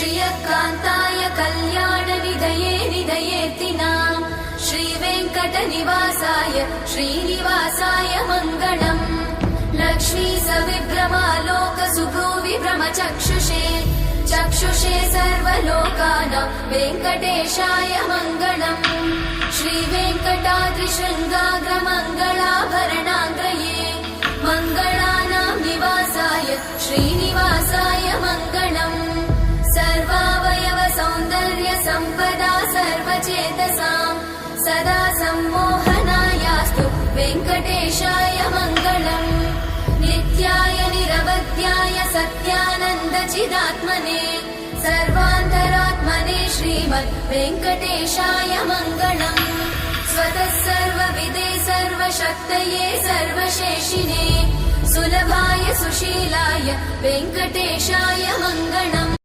श्रियकान्ताय कल्याणनिधये निधयेतिनाम् श्रीवेङ्कटनिवासाय श्रीनिवासाय मङ्गलम् लक्ष्मी सविभ्रमालोकसुभ्रूविभ्रमचक्षुषे चक्षुषे सर्वलोकानां वेङ्कटेशाय मङ्गलम् श्रीवेङ्कटाद्रिशृङ्गाग्रमङ्गलाभरणाङ्गये मङ्गलानां निवासाय श्रीनिवासाय मङ्गलम् सर्वावयव सौन्दर्य सम्पदा सर्वचेतसां सदा सम्मोहनायास्तु वेङ्कटेशाय मङ्गलम् नित्याय निरवध्याय सत्यानन्दचिदात्मने सर्वान्तरात्मने श्रीमद् वेङ्कटेशाय मङ्गलम् स्वतः सर्वविदे सर्वशक्तये सर्वशेषिने सुलभाय सुशीलाय वेङ्कटेशाय मङ्गलम्